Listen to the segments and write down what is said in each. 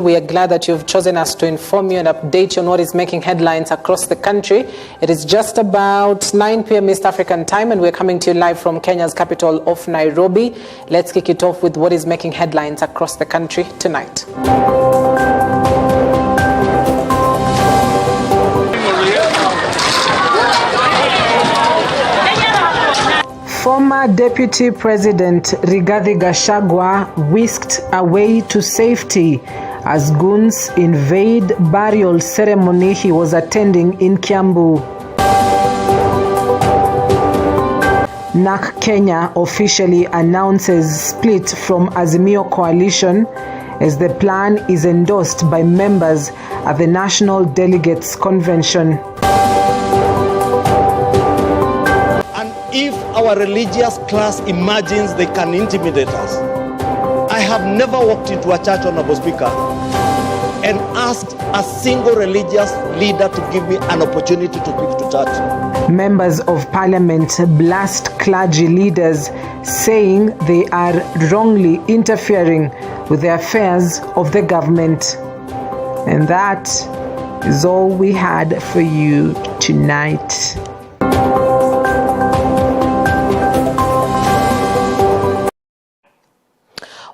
We are glad that you've chosen us to inform you and update you on what is making headlines across the country. It is just about 9 p.m. East African time, and we're coming to you live from Kenya's capital of Nairobi. Let's kick it off with what is making headlines across the country tonight. Former Deputy President RIGATHI GACHAGUA whisked away to safety as goons invade burial ceremony he was attending in Kiambu. NARC Kenya officially announces split from Azimio coalition as the plan is endorsed by members at the National Delegates Convention. And if our religious class imagines they can intimidate us, I have never walked into a church, Honorable Speaker, and asked a single religious leader to give me an opportunity to speak to church. Members of Parliament blast clergy leaders, saying they are wrongly interfering with the affairs of the government. And that is all we had for you tonight.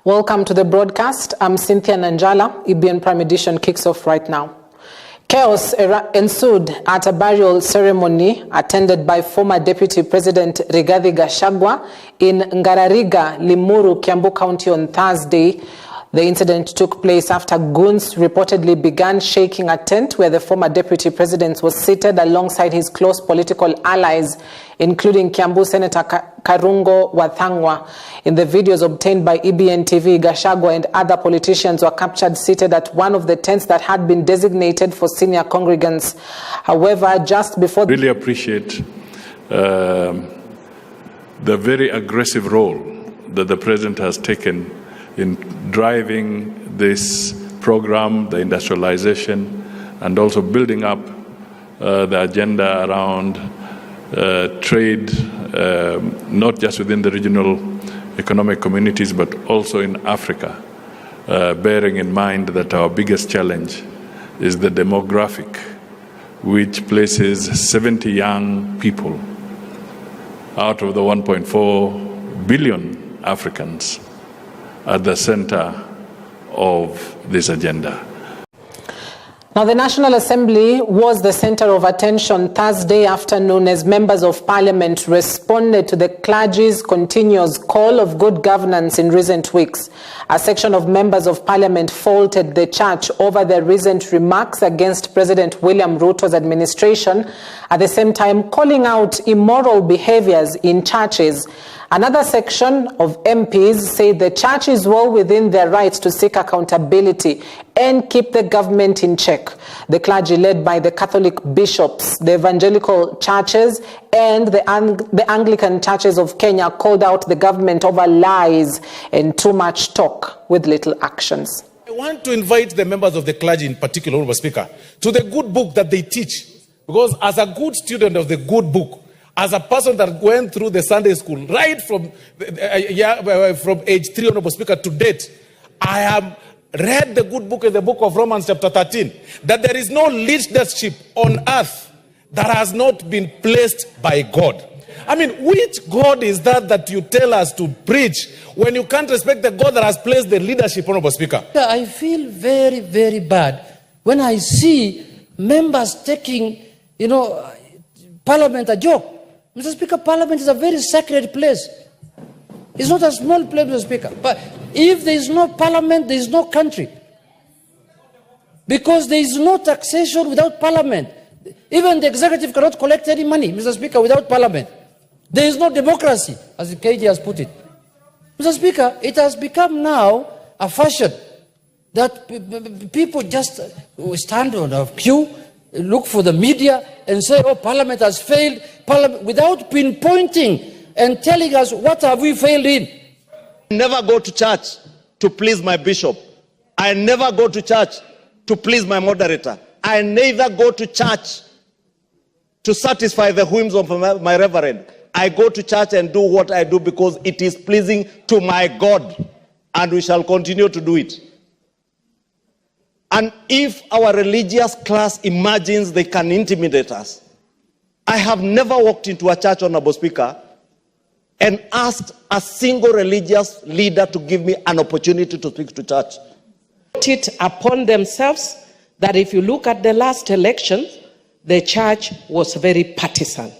Welcome to the broadcast. I'm Cynthia Nanjala. EBN Prime Edition kicks off right now. Chaos ensued at a burial ceremony attended by former Deputy President RIGATHI GACHAGUA in Ngarariga, Limuru, Kiambu County on Thursday. The incident took place after goons reportedly began shaking a tent where the former deputy president was seated alongside his close political allies, including Kiambu Senator Karungo Wathangwa. In the videos obtained by EBN TV, GACHAGUA and other politicians were captured seated at one of the tents that had been designated for senior congregants. However, just before... Really appreciate the very aggressive role that the president has taken in driving this program, the industrialization, and also building up the agenda around trade, not just within the regional economic communities, but also in Africa, bearing in mind that our biggest challenge is the demographic, which places 70 young people out of the 1.4 billion Africans at the center of this agenda. Now, the National Assembly was the center of attention Thursday afternoon as members of Parliament responded to the clergy's continuous call of good governance in recent weeks. A section of members of Parliament faulted the church over their recent remarks against President William Ruto's administration, at the same time calling out immoral behaviors in churches. Another section of MPs said the church is well within their rights to seek accountability and keep the government in check. The clergy, led by the Catholic bishops, the evangelical churches, and the Anglican churches of Kenya, called out the government over lies and too much talk with little actions. I want to invite the members of the clergy in particular, Honorable Speaker, to the good book that they teach. Because as a good student of the good book, as a person that went through the Sunday school, right from age 3, Honorable Speaker, to date, I have read the good book in the book of Romans chapter 13, that there is no leadership on earth that has not been placed by God. I mean, which God is that you tell us to preach when you can't respect the God that has placed the leadership, Honorable Speaker? I feel very, very bad when I see members taking, Parliament a joke. Mr. Speaker, Parliament is a very sacred place. It's not a small place, Mr. Speaker. But if there is no Parliament, there is no country. Because there is no taxation without Parliament. Even the executive cannot collect any money, Mr. Speaker, without Parliament. There is no democracy, as the KG has put it. Mr. Speaker, it has become now a fashion that people just stand on a queue, look for the media and say, oh, Parliament has failed, Parliament, without pinpointing and telling us what have we failed in. I never go to church to please my bishop. I never go to church to please my moderator. I neither go to church to satisfy the whims of my reverend. I go to church and do what I do because it is pleasing to my God, and we shall continue to do it. And if our religious class imagines they can intimidate us, I have never walked into a church, Honorable Speaker, and asked a single religious leader to give me an opportunity to speak to church. It upon themselves that if you look at the last election, the church was very partisan.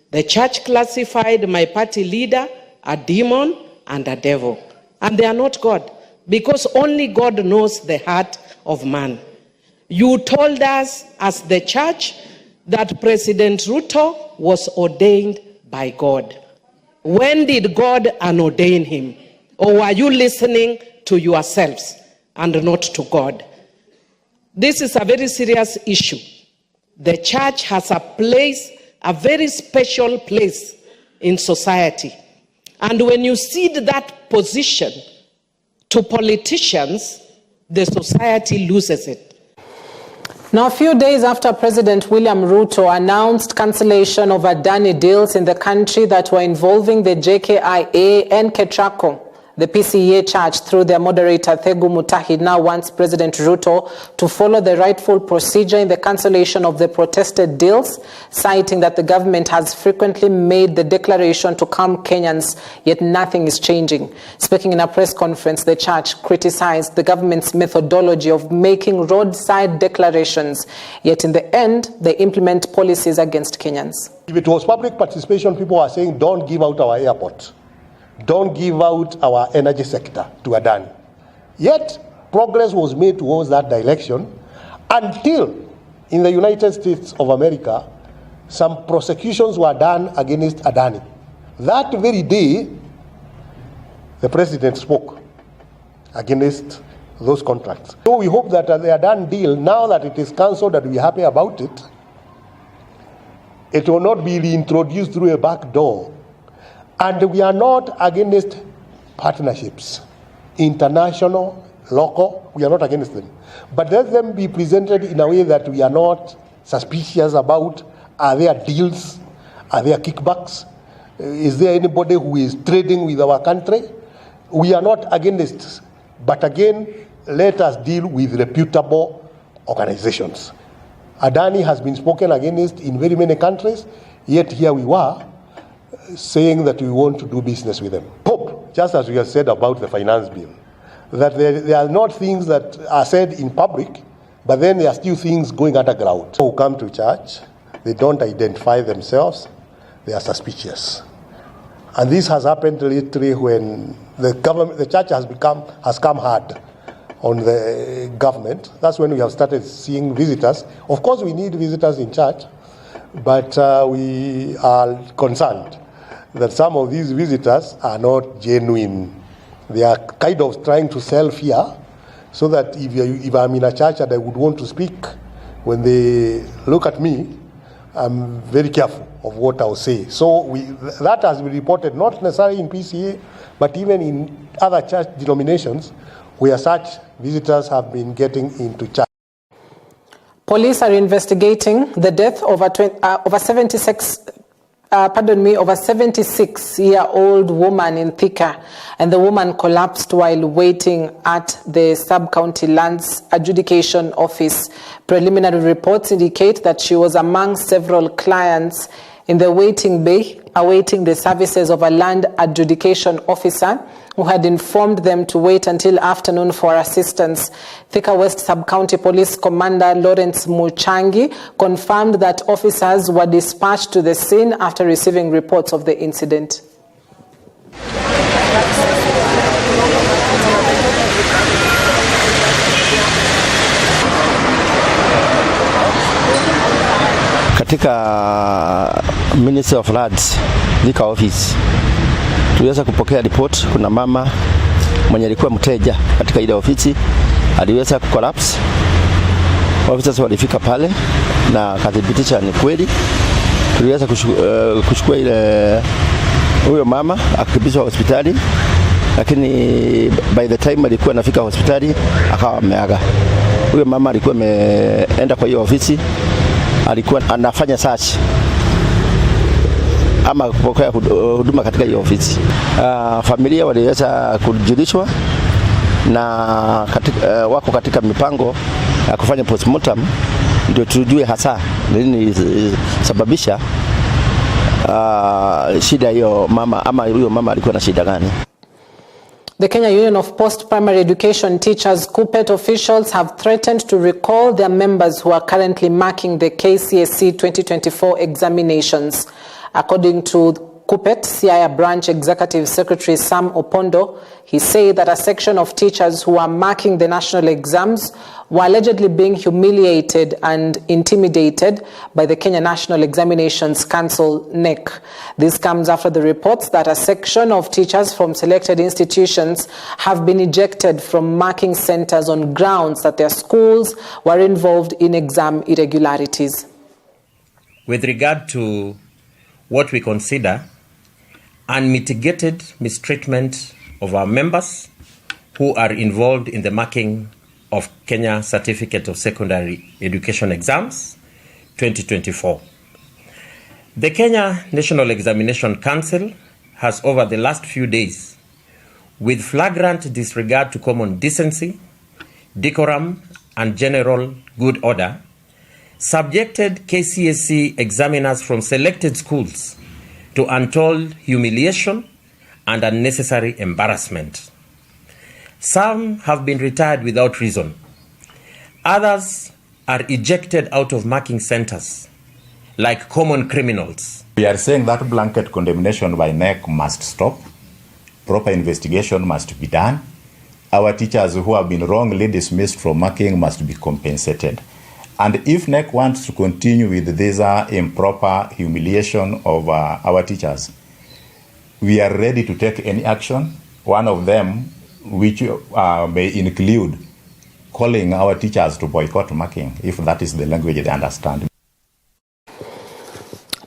The church classified my party leader a demon and a devil. And they are not God, because only God knows the heart of man. You told us as the church that President Ruto was ordained by God. When did God unordain him? Or were you listening to yourselves and not to God? This is a very serious issue. The church has a place, a very special place in society. And when you cede that position to politicians, the society loses it. Now, a few days after President William Ruto announced cancellation of Adani deals in the country that were involving the JKIA and GACHAGUA, the PCEA charge through their moderator Thegu Mutahi now wants President Ruto to follow the rightful procedure in the cancellation of the protested deals, citing that the government has frequently made the declaration to calm Kenyans, yet nothing is changing. Speaking in a press conference, the church criticized the government's methodology of making roadside declarations, yet in the end, they implement policies against Kenyans. If it was public participation, people are saying, don't give out our airport. Don't give out our energy sector to Adani. Yet, progress was made towards that direction until in the United States of America, some prosecutions were done against Adani. That very day, the president spoke against those contracts. So we hope that the Adani deal, now that it is cancelled and we're happy about it, it will not be reintroduced through a back door. And we are not against partnerships, international, local, we are not against them. But let them be presented in a way that we are not suspicious about. Are there deals? Are there kickbacks? Is there anybody who is trading with our country? We are not against, but again, let us deal with reputable organizations. Adani has been spoken against in very many countries, yet here we were, saying that we want to do business with them. Hope, just as we have said about the finance bill, that there are not things that are said in public, but then there are still things going underground. People who come to church, they don't identify themselves, they are suspicious. And this has happened lately when the church has come hard on the government. That's when we have started seeing visitors. Of course, we need visitors in church, but we are concerned that some of these visitors are not genuine. They are kind of trying to sell fear, so that if I'm in a church and I would want to speak, when they look at me, I'm very careful of what I'll say. So that has been reported, not necessarily in PCA, but even in other church denominations, where such visitors have been getting into church. Police are investigating the death of a 76-year-old woman in Thika, and the woman collapsed while waiting at the sub-county lands adjudication office. Preliminary reports indicate that she was among several clients in the waiting bay, awaiting the services of a land adjudication officer who had informed them to wait until afternoon for assistance. Thika West Sub-County Police Commander Lawrence Muchangi confirmed that officers were dispatched to the scene after receiving reports of the incident. Katika Ministry of Lands, Thika office, tuliweza kupokea report. Kuna mama mwenye alikuwa mteja katika ile ofisi aliweza kucollapse. Officers walifika pale na kadhibitisha ni kweli. Tuliweza kuchukua ile huyo mama akakimbizwa hospitali, lakini by the time alikuwa anafika hospitali akawa ameaga. Huyo mama alikuwa ameenda kwa hiyo ofisi, alikuwa anafanya search ama kupokea huduma katika hiyo ofisi. Familia waliweza kujulishwa na wako katika mipango ya kufanya postmortem ndio tujue hasa nini sababisha shida hiyo mama, ama huyo mama alikuwa na shida gani. The Kenya Union of Post-Primary Education Teachers KUPPET officials have threatened to recall their members who are currently marking the KCSE 2024 examinations. According to KUPPET Siaya Branch Executive Secretary Sam Opondo, he said that a section of teachers who are marking the national exams were allegedly being humiliated and intimidated by the Kenya National Examinations Council, NEC. This comes after the reports that a section of teachers from selected institutions have been ejected from marking centers on grounds that their schools were involved in exam irregularities. With regard to what we consider unmitigated mistreatment of our members who are involved in the marking of Kenya Certificate of Secondary Education Exams 2024. The Kenya National Examination Council has over the last few days, with flagrant disregard to common decency, decorum, and general good order, subjected KCSE examiners from selected schools to untold humiliation and unnecessary embarrassment. Some have been retired without reason. Others are ejected out of marking centers like common criminals. We are saying that blanket condemnation by NEC must stop. Proper investigation must be done. Our teachers who have been wrongly dismissed from marking must be compensated. And if NEC wants to continue with this improper humiliation of our teachers, we are ready to take any action. One of them, which may include calling our teachers to boycott marking, if that is the language they understand.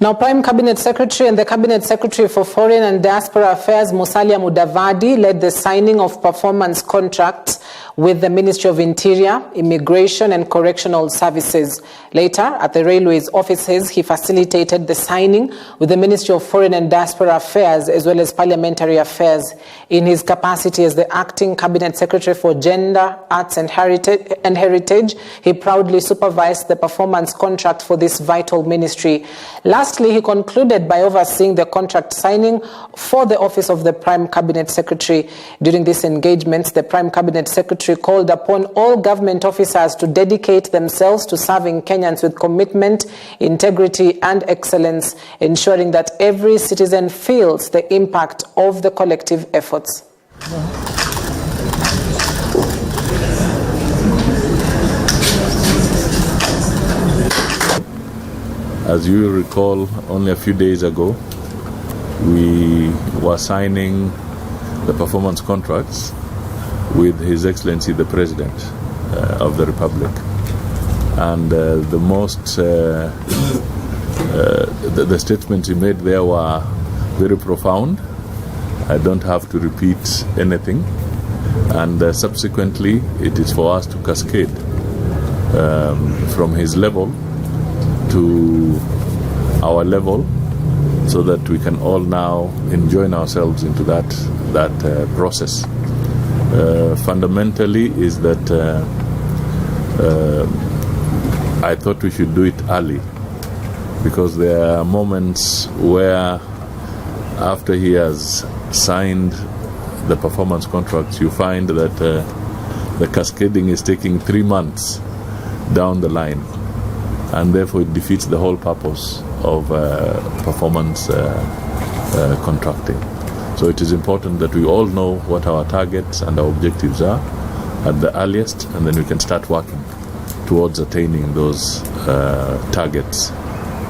Now, Prime Cabinet Secretary and the Cabinet Secretary for Foreign and Diaspora Affairs, Musalia Mudavadi, led the signing of performance contracts with the Ministry of Interior, Immigration and Correctional Services. Later, at the Railways offices, he facilitated the signing with the Ministry of Foreign and Diaspora Affairs as well as Parliamentary Affairs. In his capacity as the Acting Cabinet Secretary for Gender, Arts and Heritage, he proudly supervised the performance contract for this vital ministry. Lastly, he concluded by overseeing the contract signing for the office of the Prime Cabinet Secretary. During this engagement, the Prime Cabinet Secretary called upon all government officers to dedicate themselves to serving Kenyans with commitment, integrity, and excellence, ensuring that every citizen feels the impact of the collective efforts. As you recall, only a few days ago, we were signing the performance contracts with His Excellency the President of the Republic. And the statements he made there were very profound. I don't have to repeat anything. And subsequently, it is for us to cascade from his level to our level, so that we can all now join ourselves into that process. Fundamentally is that I thought we should do it early, because there are moments where after he has signed the performance contracts, you find that the cascading is taking 3 months down the line, and therefore it defeats the whole purpose of performance contracting. So it is important that we all know what our targets and our objectives are at the earliest, and then we can start working towards attaining those targets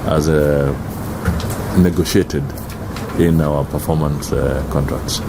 as negotiated in our performance contracts.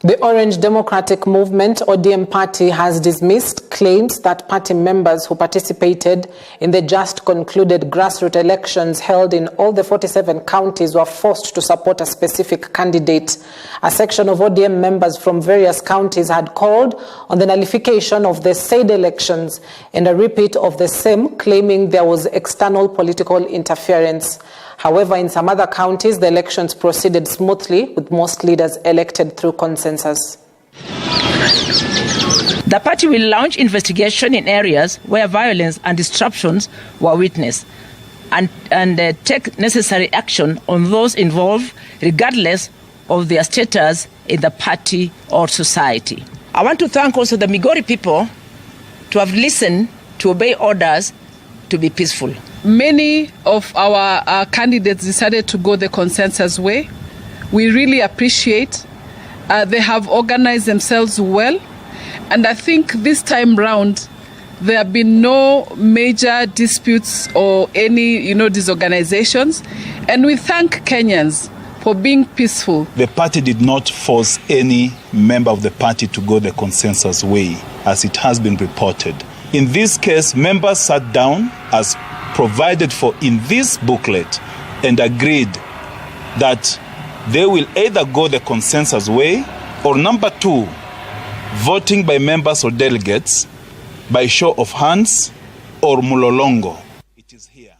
The Orange Democratic Movement, ODM party, has dismissed claims that party members who participated in the just concluded grassroots elections held in all the 47 counties were forced to support a specific candidate. A section of ODM members from various counties had called on the nullification of the said elections and a repeat of the same, claiming there was external political interference. However, in some other counties, the elections proceeded smoothly, with most leaders elected through consensus. The party will launch investigation in areas where violence and disruptions were witnessed and take necessary action on those involved, regardless of their status in the party or society. I want to thank also the Migori people to have listened, to obey orders, to be peaceful. Many of our candidates decided to go the consensus way. We really appreciate. They have organized themselves well. And I think this time round, there have been no major disputes or any, disorganizations. And we thank Kenyans for being peaceful. The party did not force any member of the party to go the consensus way, as it has been reported. In this case, members sat down as provided for in this booklet and agreed that they will either go the consensus way or number 2, voting by members or delegates by show of hands or mulolongo. It is here.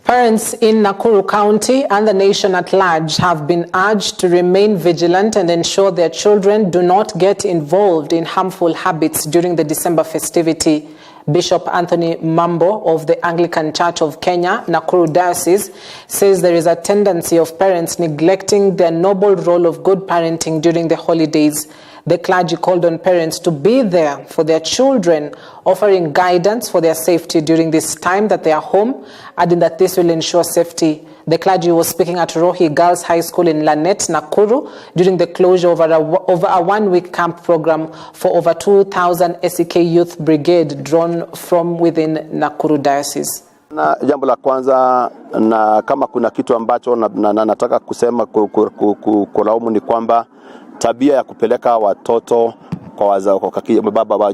Parents in Nakuru County and the nation at large have been urged to remain vigilant and ensure their children do not get involved in harmful habits during the December festivity. Bishop Anthony Mambo of the Anglican Church of Kenya, Nakuru Diocese, says there is a tendency of parents neglecting their noble role of good parenting during the holidays. The clergy called on parents to be there for their children, offering guidance for their safety during this time that they are home, adding that this will ensure safety. The clergy was speaking at Rohi Girls High School in Lanet, Nakuru, during the closure of a one-week camp program for over 2,000 SEK Youth Brigade drawn from within Nakuru Diocese. Na jambo la kwanza, na kama kuna kitu ambacho nataka kusema kulaumu ni kwamba tabia ya kupeleka watoto kwa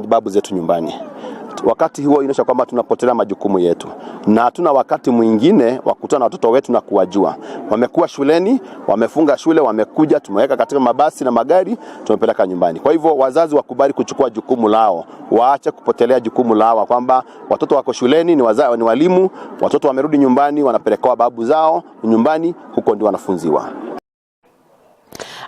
babu zetu nyumbani. Wakati huo inaonyesha kwamba tunapotelea majukumu yetu. Na hatuna wakati mwingine wa kukutana na watoto wetu na kuwajua. Wamekuwa shuleni, wamefunga shule, wamekuja, tumeweka katika mabasi na magari, tumepeleka nyumbani. Kwa hivyo wazazi wakubali kuchukua jukumu lao. Waache kupotelea jukumu lao kwamba watoto wako shuleni ni walimu, watoto wamerudi nyumbani wanapelekwa babu zao nyumbani, huko ndio wanafunziwa.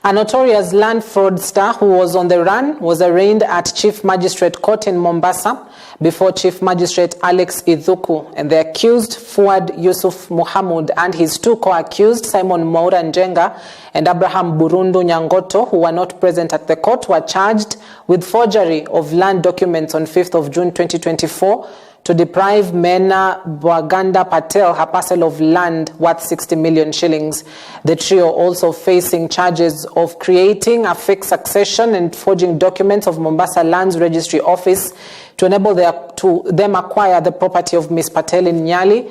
A notorious land fraudster who was on the run was arraigned at Chief Magistrate Court in Mombasa before Chief Magistrate Alex Idhuku, and the accused Fuad Yusuf Muhammad and his 2 co-accused Simon Maura Njenga and Abraham Burundu Nyangoto, who were not present at the court, were charged with forgery of land documents on 5th of June 2024 to deprive Mena Bwaganda Patel her parcel of land worth 60 million shillings. The trio also facing charges of creating a fake succession and forging documents of Mombasa Lands Registry Office to enable them acquire the property of Ms. Patel in Nyali.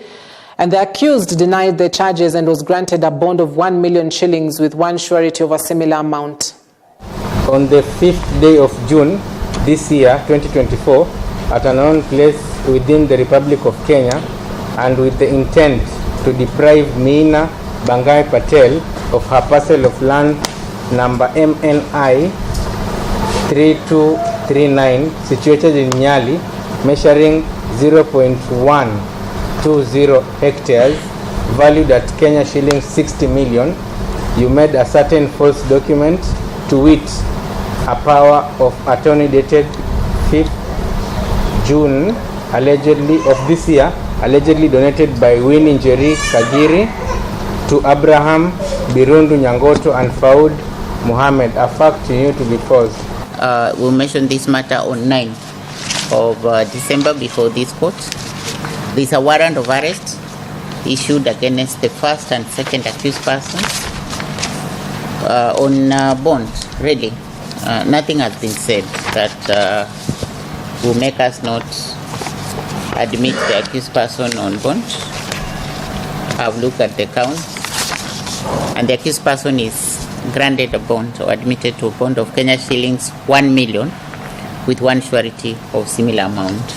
And the accused denied the charges and was granted a bond of 1 million shillings with one surety of a similar amount. On the 5th day of June this year, 2024, at an unknown place within the Republic of Kenya, and with the intent to deprive Meena Bangai Patel of her parcel of land number MNI 3239 situated in Nyali, measuring 0.120 hectares, valued at Kenya shillings 60 million, you made a certain false document, to wit, a power of attorney dated 5th June allegedly of this year, allegedly donated by Winnie Njeri Kagiri to Abraham Birundu Nyangoto and Faud Muhammad, a fact you knew to be false. We mentioned this matter on 9th of December before this court. There is a warrant of arrest issued against the first and second accused persons on bond, really. Nothing has been said that will make us not admit the accused person on bond. I've looked at the counts, and the accused person is granted a bond or admitted to a bond of Kenya shillings 1 million with one surety of similar amount.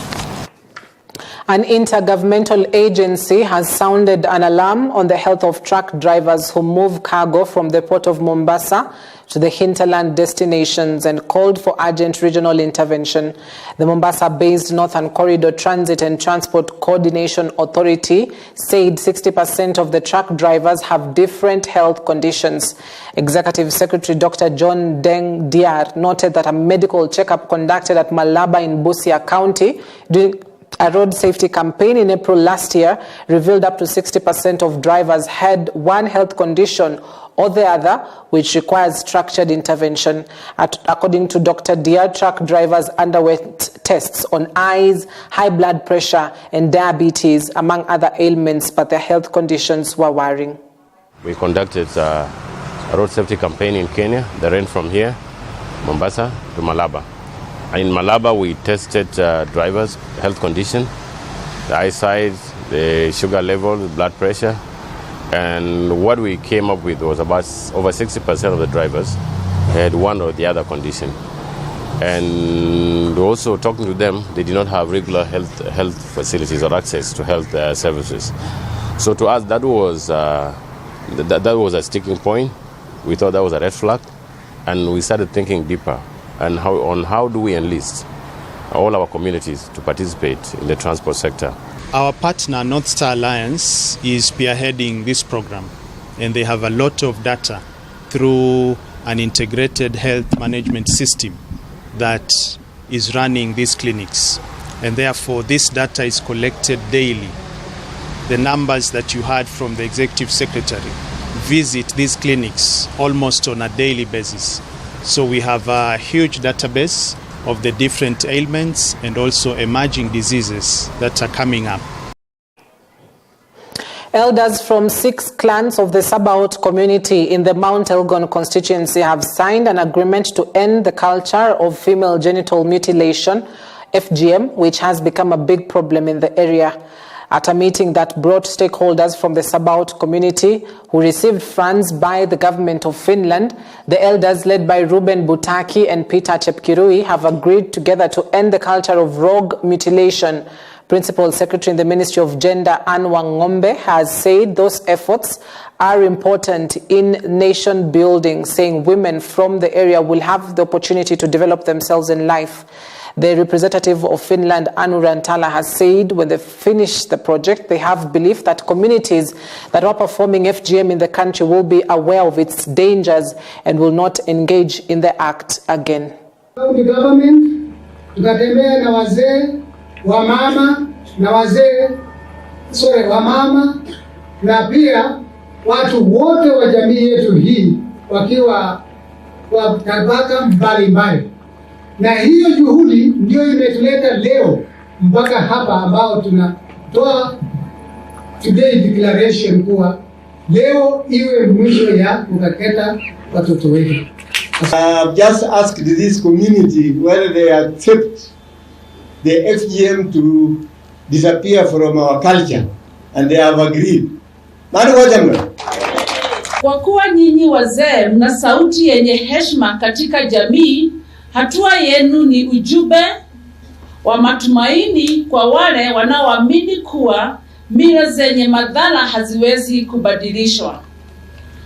An intergovernmental agency has sounded an alarm on the health of truck drivers who move cargo from the port of Mombasa to the hinterland destinations and called for urgent regional intervention. The Mombasa-based Northern Corridor Transit and Transport Coordination Authority said 60% of the truck drivers have different health conditions. Executive Secretary Dr. John Deng Diar noted that a medical checkup conducted at Malaba in Busia County during a road safety campaign in April last year revealed up to 60% of drivers had one health condition or the other which requires structured intervention. According to Dr. Diar, truck drivers underwent tests on eyes, high blood pressure and diabetes, among other ailments, but their health conditions were worrying. We conducted a road safety campaign in Kenya that ran from here, Mombasa, to Malaba. In Malaba, we tested drivers' health condition, the eyesight, the sugar level, the blood pressure, and what we came up with was about over 60% of the drivers had one or the other condition. And also talking to them, they did not have regular health facilities or access to health services. So to us, that was a sticking point. We thought that was a red flag, and we started thinking deeper. And how do we enlist all our communities to participate in the transport sector? Our partner, North Star Alliance, is spearheading this program, and they have a lot of data through an integrated health management system that is running these clinics. And therefore, this data is collected daily. The numbers that you heard from the Executive Secretary visit these clinics almost on a daily basis. So we have a huge database of the different ailments and also emerging diseases that are coming up. Elders from 6 clans of the Sabaot community in the Mount Elgon constituency have signed an agreement to end the culture of female genital mutilation, FGM, which has become a big problem in the area. At a meeting that brought stakeholders from the Sabaot community who received funds by the government of Finland, the elders led by Ruben Butaki and Peter Chepkirui have agreed together to end the culture of rogue mutilation. Principal Secretary in the Ministry of Gender, Anne Wangombe, has said those efforts are important in nation building, saying women from the area will have the opportunity to develop themselves in life. The representative of Finland, Anu Rantala, has said when they finish the project, they have belief that communities that are performing FGM in the country will be aware of its dangers and will not engage in the act again. The government, tukatembea na wazee, wamama na wazee, wamama na pia watu wote wa jamii yetu hii wakiwa wa tabaka mbalimbali. Na hiyo juhudi ndio imetuleta leo mpaka hapa ambao tunatoa today declaration kuwa leo iwe mwisho ya kukeketa watoto wetu. Just asked this community whether they accept the FGM to disappear from our culture, and they have agreed. Kwa kuwa nyinyi wazee mna sauti yenye heshima katika jamii, hatua yenu ni ujumbe wa matumaini kwa wale wanaoamini kuwa mila zenye madhara haziwezi kubadilishwa.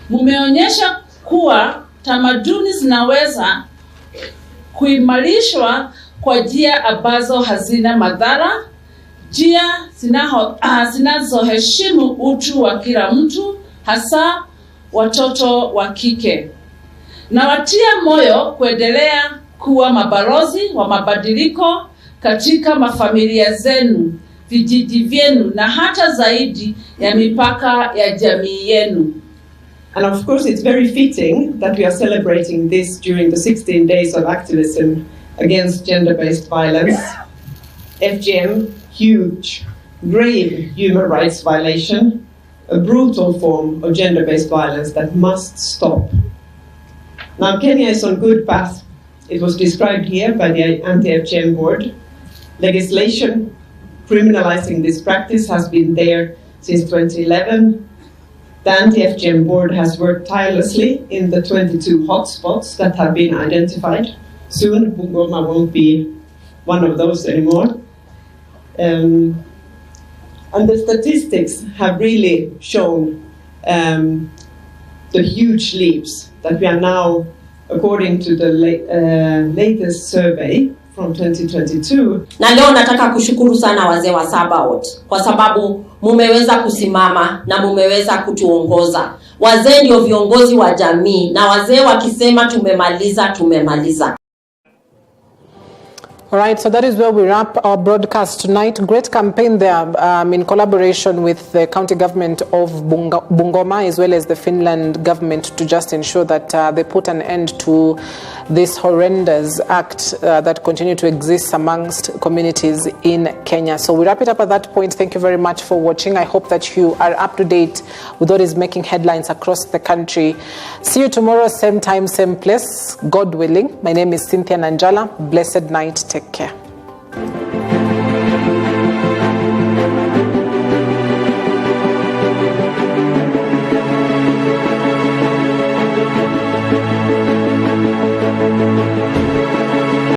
Mumeonyesha kuwa tamaduni zinaweza kuimarishwa kwa njia ambazo hazina madhara, njia zinazoheshimu utu wa kila mtu, hasa watoto wa kike. Na watia moyo kuendelea kuwa mabalozi wa mabadiliko katika mafamilia zenu, vijiji vyenu na hata zaidi ya mipaka ya jamii yenu. And of course it's very fitting that we are celebrating this during the 16 days of activism against gender-based violence. FGM, huge, grave human rights violation, a brutal form of gender-based violence that must stop. Now Kenya is on good path. It was described here by the Anti-FGM Board. Legislation criminalizing this practice has been there since 2011. The Anti-FGM Board has worked tirelessly in the 22 hotspots that have been identified. Soon, Bungoma won't be one of those anymore. And the statistics have really shown the huge leaps that we are now, according to the latest survey from 2022. Na leo nataka kushukuru sana wazee wa Sabaot kwa sababu mumeweza kusimama na mumeweza kutuongoza. Wazee ndio viongozi wa jamii na wazee wakisema tumemaliza, tumemaliza. All right, so that is where we wrap our broadcast tonight. Great campaign there in collaboration with the county government of Bungoma as well as the Finland government to just ensure that they put an end to this horrendous act that continue to exist amongst communities in Kenya. So we wrap it up at that point. Thank you very much for watching. I hope that you are up to date with what is making headlines across the country. See you tomorrow, same time, same place, God willing. My name is Cynthia Nanjala. Blessed night. Take care.